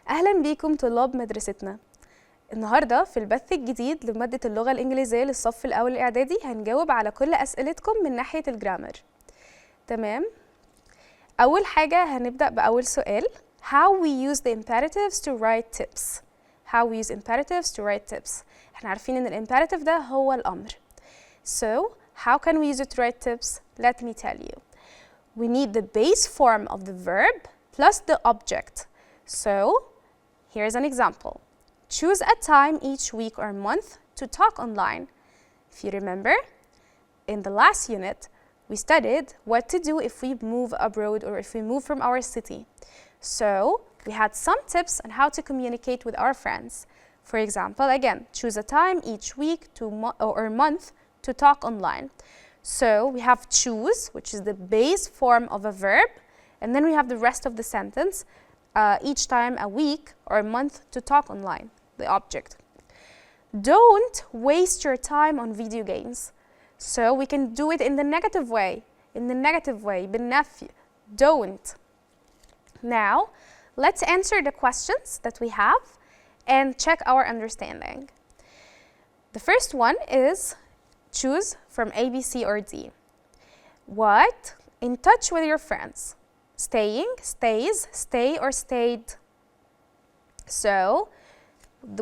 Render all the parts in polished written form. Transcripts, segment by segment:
أهلا بيكم طلاب مدرستنا. النهاردة في البث الجديد لمادة اللغة الإنجليزية للصف الأول الإعدادي هنجاوب على كل أسئلتكم من ناحية الجرامر. تمام؟ أول حاجة هنبدأ بأول سؤال. How we use the imperatives to write tips. How we use imperatives to write tips. احنا عارفين إن الإمبيراتيف ده هو الأمر. So, how can we use it to write tips? Let me tell you. We need the base form of the verb plus the object. So, here's an example. Choose a time each week or month to talk online. If you remember, in the last unit, we studied what to do if we move abroad or if we move from our city. So, we had some tips on how to communicate with our friends. For example, again, choose a time each week or month to talk online. So, we have choose, which is the base form of a verb, and then we have the rest of the sentence, each time a week or a month to talk online, the object. Don't waste your time on video games. So we can do it in the negative way, بالنفي, don't. Now, let's answer the questions that we have and check our understanding. The first one is choose from A, B, C, or D. What? In touch with your friends. Staying, stays, stay, or stayed. So,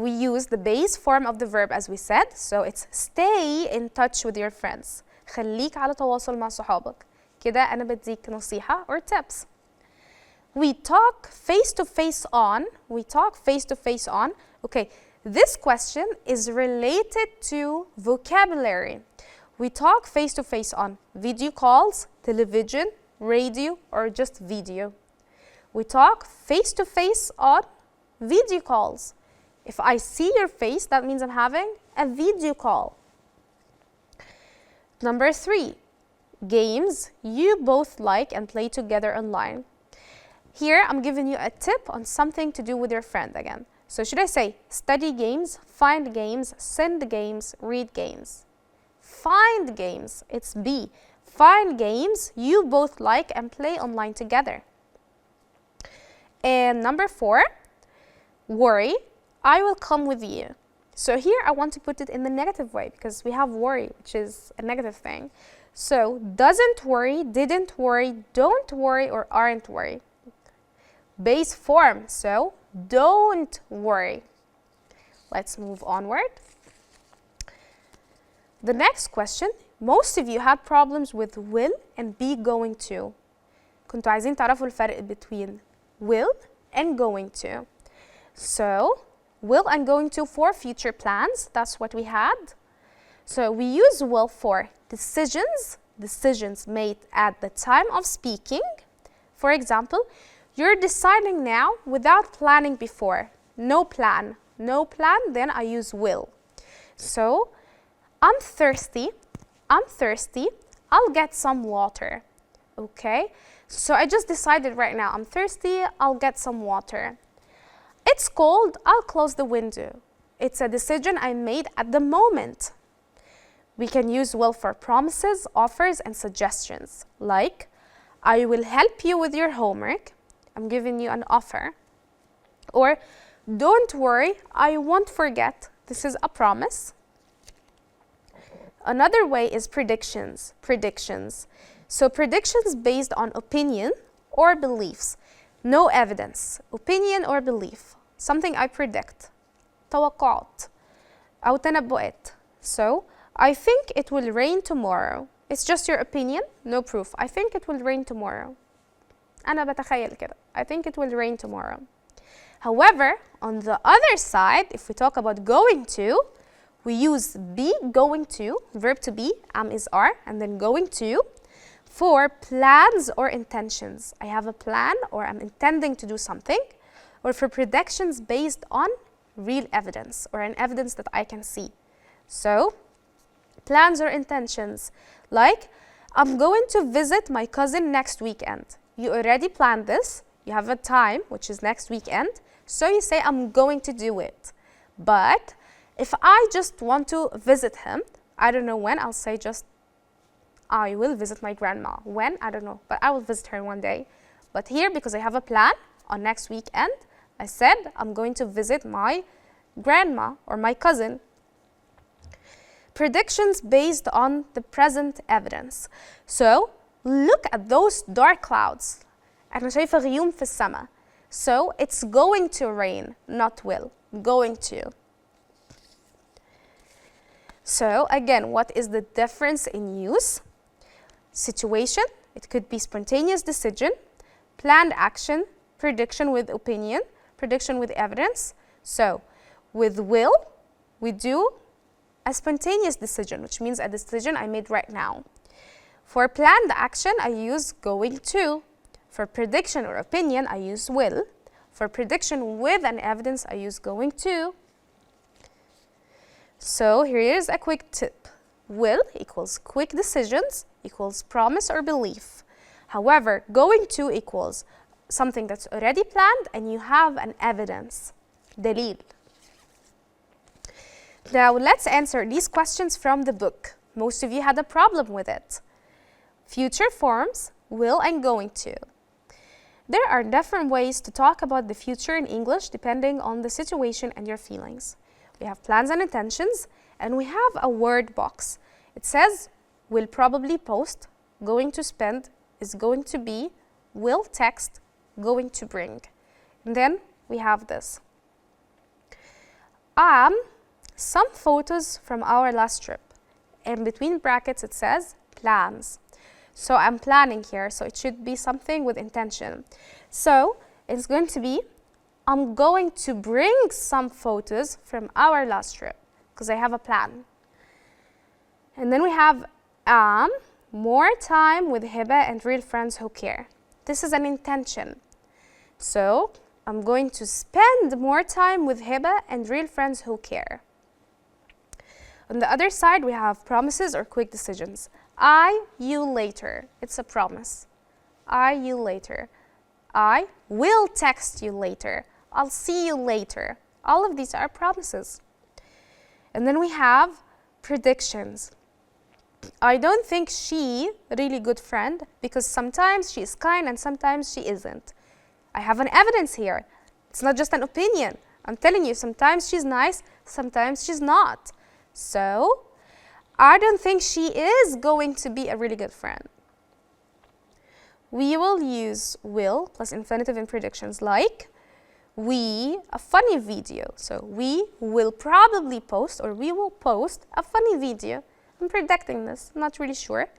we use the base form of the verb as we said. So, it's stay in touch with your friends. خليك على تواصل مع صحابك. كده أنا بديك نصيحة or tips. We talk face to face on. Okay, this question is related to vocabulary. We talk face to face on video calls, television, radio, or just video. We talk face to face on video calls. If I see your face, that means I'm having a video call. Number 3, games you both like and play together online. Here, I'm giving you a tip on something to do with your friend again. So should I say study games, find games, send games, read games? Find games, it's B. Find games you both like and play online together. And number 4, worry, I will come with you. So here I want to put it in the negative way because we have worry, which is a negative thing. So doesn't worry, didn't worry, don't worry, or aren't worry. Base form, so don't worry. Let's move onward. The next question, most of you had problems with will and be going to. كنتوا عايزين تعرفوا الفرق between will and going to. So, will and going to for future plans, that's what we had. So, we use will for decisions made at the time of speaking. For example, you're deciding now without planning before. No plan, then I use will. So, I'm thirsty, I'll get some water. Okay? So I just decided right now, I'm thirsty, I'll get some water. It's cold, I'll close the window. It's a decision I made at the moment. We can use will for promises, offers, and suggestions. Like, I will help you with your homework. I'm giving you an offer. Or, don't worry, I won't forget. This is a promise. Another way is predictions. So predictions based on opinion or beliefs. No evidence. Opinion or belief. Something I predict. توقعات أو تنبؤات. So, I think it will rain tomorrow. It's just your opinion, no proof. I think it will rain tomorrow. أنا بتخيل كده. I think it will rain tomorrow. However, on the other side, if we talk about going to, we use be going to, verb to be, am is are, and then going to, for plans or intentions. I have a plan or I'm intending to do something, or for predictions based on real evidence or an evidence that I can see. So, plans or intentions, like I'm going to visit my cousin next weekend. You already planned this, you have a time, which is next weekend, so you say I'm going to do it. But if I just want to visit him, I don't know when, I'll say just I will visit my grandma. When? I don't know, but I will visit her one day. But here, because I have a plan on next weekend, I said I'm going to visit my grandma or my cousin. Predictions based on the present evidence. So look at those dark clouds. أنا شايفة غيوم في السماء. So it's going to rain, not will. Going to. So again, what is the difference in use? Situation, it could be spontaneous decision, planned action, prediction with opinion, prediction with evidence. So with will, we do a spontaneous decision, which means a decision I made right now. For planned action, I use going to. For prediction or opinion, I use will. For prediction with an evidence, I use going to. So here's a quick tip. Will equals quick decisions equals promise or belief. However, going to equals something that's already planned and you have an evidence. دليل. Now let's answer these questions from the book. Most of you had a problem with it. Future forms, will and going to. There are different ways to talk about the future in English depending on the situation and your feelings. We have plans and intentions, and we have a word box. It says, will probably post, going to spend, is going to be, will text, going to bring. And then we have this. Some photos from our last trip. And between brackets it says plans. So I'm planning here, so it should be something with intention. So it's going to be, I'm going to bring some photos from our last trip because I have a plan. And then we have more time with Hiba and real friends who care. This is an intention. So I'm going to spend more time with Hiba and real friends who care. On the other side, we have promises or quick decisions. You later. It's a promise. You later. I will text you later. I'll see you later. All of these are promises. And then we have predictions. I don't think she really good friend because sometimes she is kind and sometimes she isn't. I have an evidence here. It's not just an opinion. I'm telling you, sometimes she's nice, sometimes she's not. So I don't think she is going to be a really good friend. We will use will plus infinitive in predictions like a funny video. So we will probably post or we will post a funny video. I'm predicting this, I'm not really sure.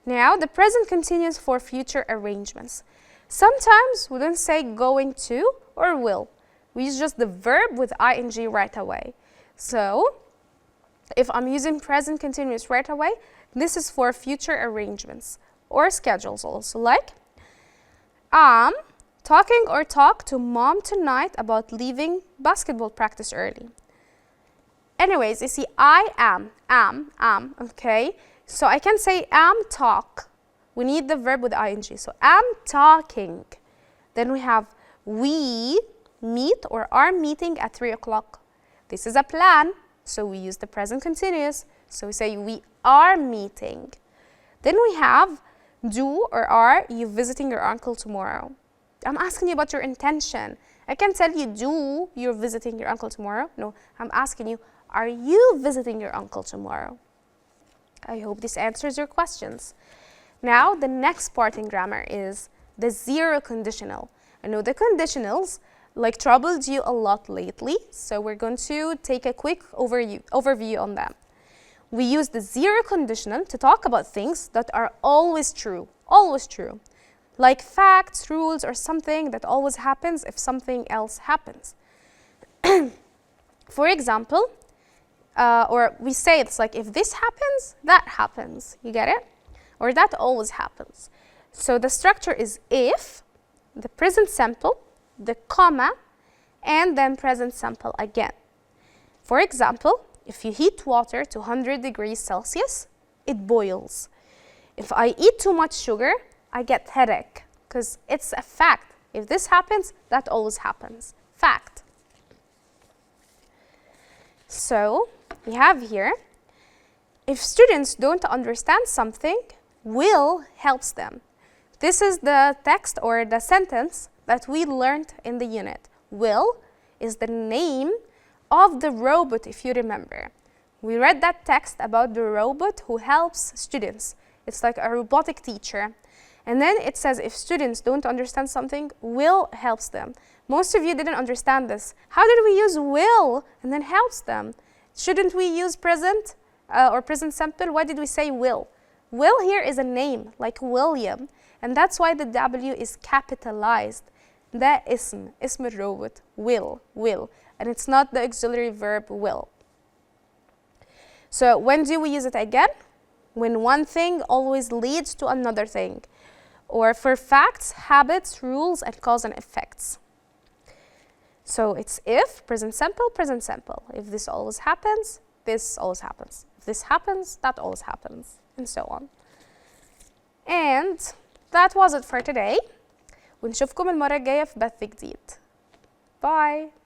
Now the present continues for future arrangements. Sometimes we don't say going to or will. We use just the verb with ing right away. So if I'm using present continuous right away, this is for future arrangements or schedules also, like talking or talk to mom tonight about leaving basketball practice early. Anyways, you see I am, okay? So I can say talk. We need the verb with ing. So am talking. Then we have we meet or are meeting at 3 o'clock. This is a plan. So we use the present continuous. So we say we are meeting. Then we have do or are you visiting your uncle tomorrow. I'm asking you about your intention. I can tell you do you're visiting your uncle tomorrow. No, I'm asking you, are you visiting your uncle tomorrow? I hope this answers your questions. Now the next part in grammar is the zero conditional. I know the conditionals troubled you a lot lately, so we're going to take a quick overview on them. We use the zero conditional to talk about things that are always true, like facts, rules, or something that always happens if something else happens. For example, or we say it's like if this happens, that happens. You get it? Or that always happens. So the structure is if, the present simple, the comma, and then present simple again. For example, if you heat water to 100 degrees Celsius, it boils. If I eat too much sugar, I get headache, because it's a fact. If this happens, that always happens. Fact. So we have here, if students don't understand something, will helps them. This is the text or the sentence that we learned in the unit. Will is the name of the robot, if you remember. We read that text about the robot who helps students. It's like a robotic teacher. And then it says if students don't understand something, will helps them. Most of you didn't understand this. How did we use will and then helps them? Shouldn't we use present or present simple? Why did we say will? Will here is a name, like William. And that's why the W is capitalized. ده اسم الرobot. Will. And it's not the auxiliary verb will. So when do we use it again? When one thing always leads to another thing. Or for facts, habits, rules, and cause and effects. So it's if, present simple, present simple. If this always happens, this always happens. If this happens, that always happens, and so on. And that was it for today. ونشوفكم المرة الجاية في بث جديد. Bye!